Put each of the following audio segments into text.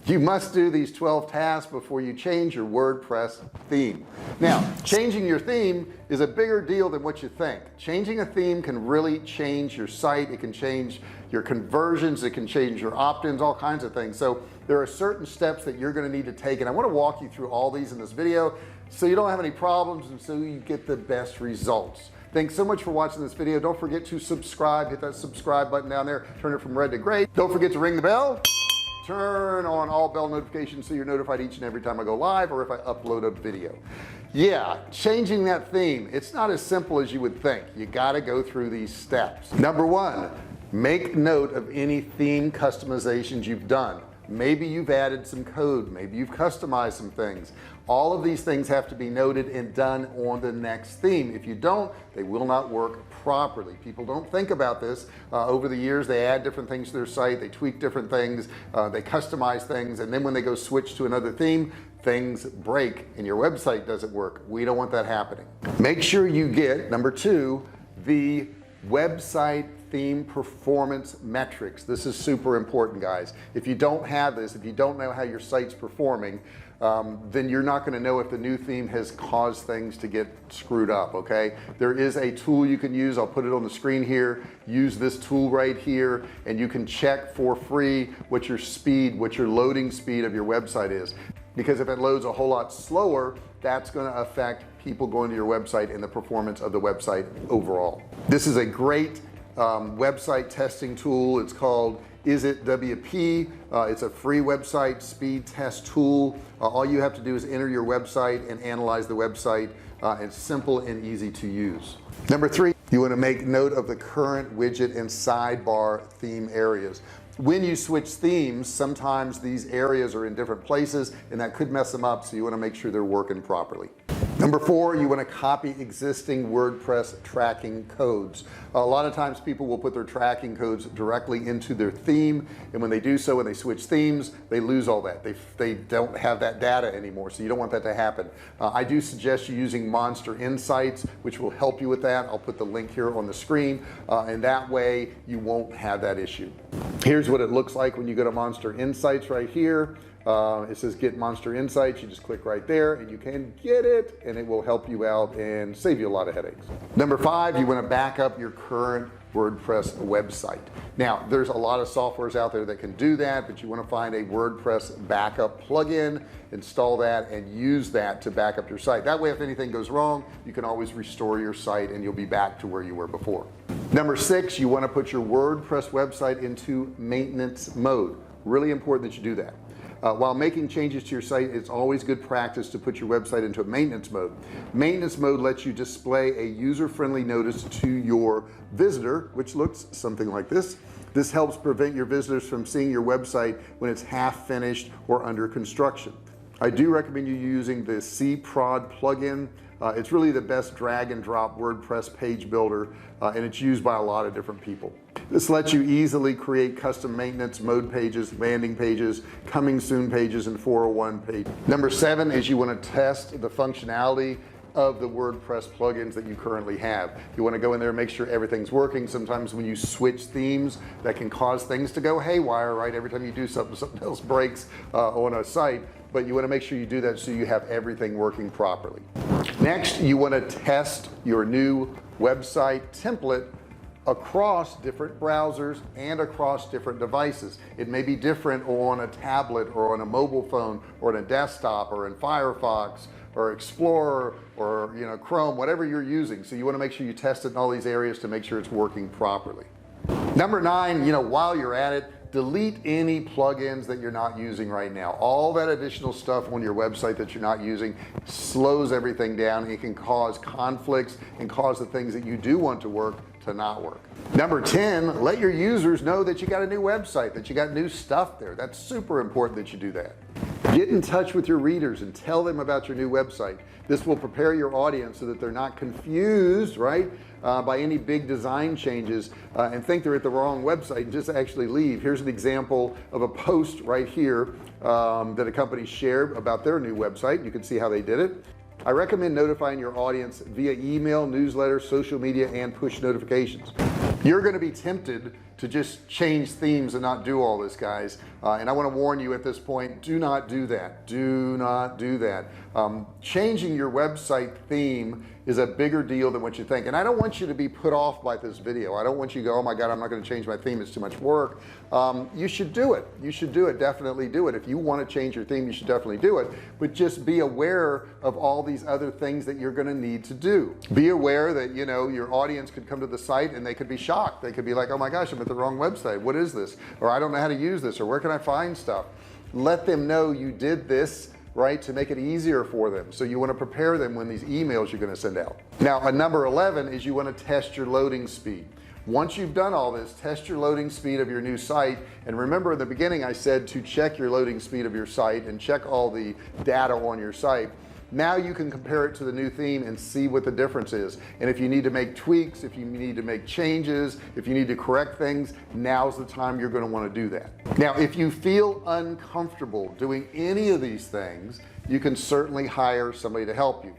You must do these 12 tasks before you change your WordPress theme. Now, changing your theme is a bigger deal than what you think. Changing a theme can really change your site. It can change your conversions. It can change your opt-ins, all kinds of things. So there are certain steps that you're going to need to take, and I want to walk you through all these in this video so you don't have any problems and so you get the best results. Thanks so much for watching this video. Don't forget to subscribe. Hit that subscribe button down there. Turn it from red to gray. Don't forget to ring the bell. Turn on all bell notifications so you're notified each and every time I go live or if I upload a video. Yeah, changing that theme, it's not as simple as you would think. You got to go through these steps. Number one, make note of any theme customizations you've done. Maybe you've added some code, maybe you've customized some things. All of these things have to be noted and done on the next theme. If you don't, they will not work properly. People don't think about this. Over the years they add different things to their site, they tweak different things, they customize things, and then when they go switch to another theme, things break and your website doesn't work. We don't want that happening. Make sure you get, number two, the website theme performance metrics. This is super important, guys. If you don't have this, if you don't know how your site's performing, then you're not going to know if the new theme has caused things to get screwed up. Okay, there is a tool you can use. I'll put it on the screen here. Use this tool right here and you can check for free what your speed, what your loading speed of your website is, because if it loads a whole lot slower, that's going to affect people going to your website and the performance of the website overall. This is a great website testing tool. It's called WP. It's a free website speed test tool. All you have to do is enter your website and analyze the website. It's simple and easy to use. Number three, you want to make note of the current widget and sidebar theme areas. When you switch themes, sometimes these areas are in different places and that could mess them up, so you want to make sure they're working properly. Number four, you want to copy existing WordPress tracking codes. A lot of times people will put their tracking codes directly into their theme, and when they do so, when they switch themes, they lose all that. They don't have that data anymore, so you don't want that to happen. I do suggest you using Monster Insights, which will help you with that. I'll put the link here on the screen, and that way you won't have that issue. Here's what it looks like when you go to Monster Insights right here. It says get Monster Insights. You just click right there and you can get it, and it will help you out and save you a lot of headaches. Number five, you want to back up your current WordPress website. Now there's a lot of softwares out there that can do that, but you want to find a WordPress backup plugin, install that and use that to back up your site. That way if anything goes wrong, you can always restore your site and you'll be back to where you were before. Number six, you want to put your WordPress website into maintenance mode. Really important that you do that. While making changes to your site, it's always good practice to put your website into a maintenance mode. Maintenance mode lets you display a user-friendly notice to your visitor, which looks something like this. This helps prevent your visitors from seeing your website when it's half finished or under construction. I do recommend you using the cprod plugin. It's really the best drag and drop WordPress page builder, and it's used by a lot of different people. This lets you easily create custom maintenance mode pages, landing pages, coming soon pages, and 401 pages. Number seven is you want to test the functionality of the WordPress plugins that you currently have. You want to go in there and make sure everything's working. Sometimes when you switch themes, that can cause things to go haywire, right? Every time you do something, something else breaks on a site, but you want to make sure you do that so you have everything working properly. Next, you want to test your new website template across different browsers and across different devices. It may be different on a tablet or on a mobile phone or on a desktop or in Firefox or Explorer or Chrome, whatever you're using. So you want to make sure you test it in all these areas to make sure it's working properly. Number nine, while you're at it, delete any plugins that you're not using right now. All that additional stuff on your website that you're not using slows everything down. It can cause conflicts and cause the things that you do want to work to not work. Number 10, let your users know that you got a new website, that you got new stuff there. That's super important that you do that. Get in touch with your readers and tell them about your new website. This will prepare your audience so that they're not confused, right, by any big design changes and think they're at the wrong website and just actually leave. Here's an example of a post right here that a company shared about their new website. You can see how they did it. I recommend notifying your audience via email, newsletter, social media, and push notifications. You're going to be tempted to just change themes and not do all this, guys. And I want to warn you at this point, do not do that. Do not do that. Changing your website theme is a bigger deal than what you think. And I don't want you to be put off by this video. I don't want you to go, oh my God, I'm not going to change my theme, it's too much work. You should do it. You should do it. Definitely do it. If you want to change your theme, you should definitely do it. But just be aware of all these other things that you're going to need to do. Be aware that, you know, your audience could come to the site and they could be shocked. They could be like, oh my gosh, I'm at the wrong website. What is this? Or I don't know how to use this, or where can I find stuff? Let them know you did this, right, to make it easier for them. So you want to prepare them when these emails you're going to send out. Now, number 11 is you want to test your loading speed. Once you've done all this, test your loading speed of your new site. And remember, in the beginning I said to check your loading speed of your site and check all the data on your site. Now you can compare it to the new theme and see what the difference is. And if you need to make tweaks, if you need to make changes, if you need to correct things, now's the time you're going to want to do that. Now, if you feel uncomfortable doing any of these things, you can certainly hire somebody to help you.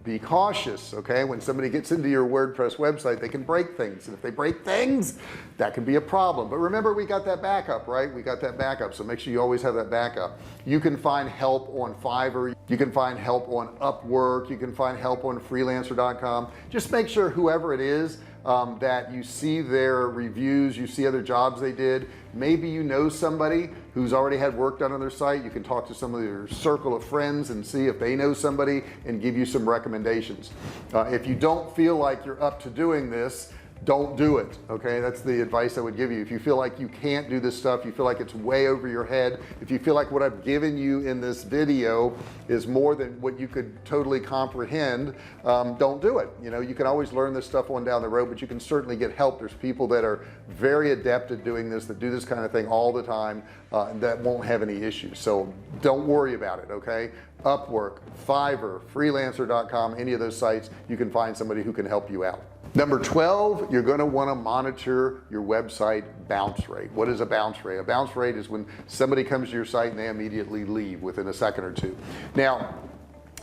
Be cautious, okay? When somebody gets into your WordPress website, they can break things, and if they break things, that can be a problem. But remember, we got that backup, right? We got that backup, so make sure you always have that backup. You can find help on Fiverr, you can find help on Upwork, you can find help on freelancer.com. Just make sure whoever it is that you see their reviews, you see other jobs they did. Maybe you know somebody who's already had work done on their site. You can talk to some of your circle of friends and see if they know somebody and give you some recommendations. If you don't feel like you're up to doing this, don't do it. Okay, that's the advice I would give you. If you feel like you can't do this stuff, you feel like it's way over your head, if you feel like what I've given you in this video is more than what you could totally comprehend, don't do it. You know, you can always learn this stuff on down the road, but you can certainly get help. There's people that are very adept at doing this, that do this kind of thing all the time, that won't have any issues. So don't worry about it. Okay, Upwork, Fiverr, freelancer.com, any of those sites, you can find somebody who can help you out. Number 12, you're going to want to monitor your website bounce rate. What is a bounce rate? A bounce rate is when somebody comes to your site and they immediately leave within a second or two. Now,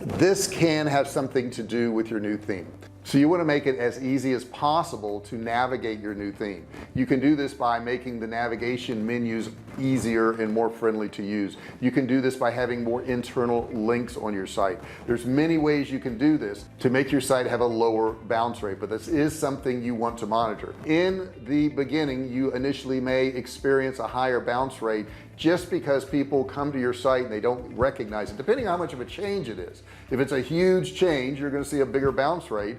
this can have something to do with your new theme. So you want to make it as easy as possible to navigate your new theme. You can do this by making the navigation menus easier and more friendly to use. You can do this by having more internal links on your site. There's many ways you can do this to make your site have a lower bounce rate, but this is something you want to monitor. In the beginning, you initially may experience a higher bounce rate just because people come to your site and they don't recognize it, depending on how much of a change it is. If it's a huge change, you're going to see a bigger bounce rate,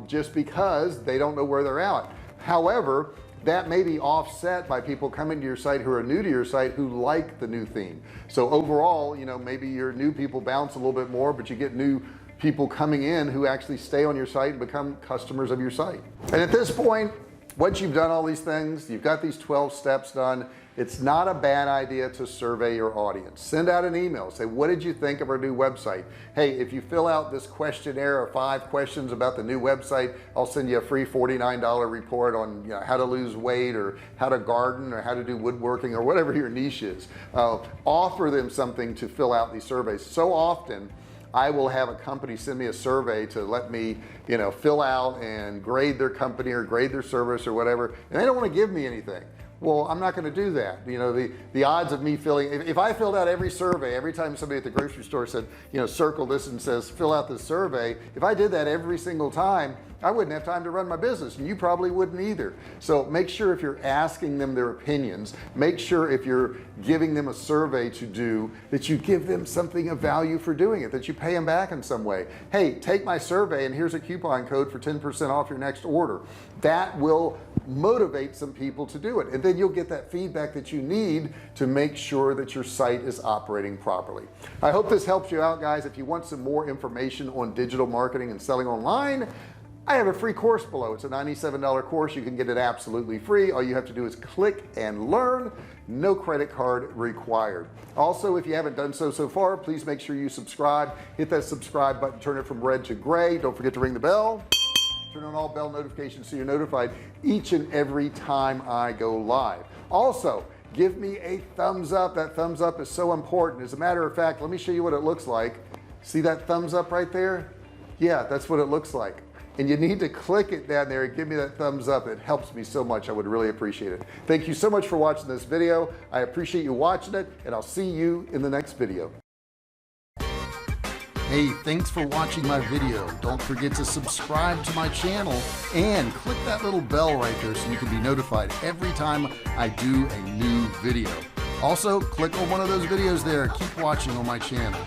just because they don't know where they're at. However, that may be offset by people coming to your site who are new to your site who like the new theme. So overall, you know, maybe your new people bounce a little bit more, but you get new people coming in who actually stay on your site and become customers of your site. And at this point, once you've done all these things, you've got these 12 steps done, it's not a bad idea to survey your audience. Send out an email, say, what did you think of our new website? Hey, if you fill out this questionnaire of 5 questions about the new website, I'll send you a free $49 report on, you know, how to lose weight, or how to garden, or how to do woodworking, or whatever your niche is. Offer them something to fill out these surveys. So often I will have a company send me a survey to let me, you know, fill out and grade their company or grade their service or whatever, and they don't want to give me anything. Well, I'm not going to do that. You know, the odds of me filling, if I filled out every survey, every time somebody at the grocery store said, you know, circle this and says fill out this survey, if I did that every single time, I wouldn't have time to run my business, and you probably wouldn't either. So make sure if you're asking them their opinions, make sure if you're giving them a survey to do, that you give them something of value for doing it, that you pay them back in some way. Hey, take my survey and here's a coupon code for 10% off your next order. That will motivate some people to do it, and then you'll get that feedback that you need to make sure that your site is operating properly. I hope this helps you out, guys. If you want some more information on digital marketing and selling online, I have a free course below. It's a $97 course. You can get it absolutely free. All you have to do is click and learn. No credit card required. Also, if you haven't done so far, please make sure you subscribe. Hit that subscribe button, turn it from red to gray. Don't forget to ring the bell. Turn on all bell notifications so you're notified each and every time I go live. Also, give me a thumbs up. That thumbs up is so important. As a matter of fact, let me show you what it looks like. See that thumbs up right there? Yeah, that's what it looks like. and you need to click it down there and give me that thumbs up. It helps me so much. I would really appreciate it. Thank you so much for watching this video. I appreciate you watching it, and I'll see you in the next video. Hey, thanks for watching my video. Don't forget to subscribe to my channel and click that little bell right there so you can be notified every time I do a new video. Also, click on one of those videos there. Keep watching on my channel.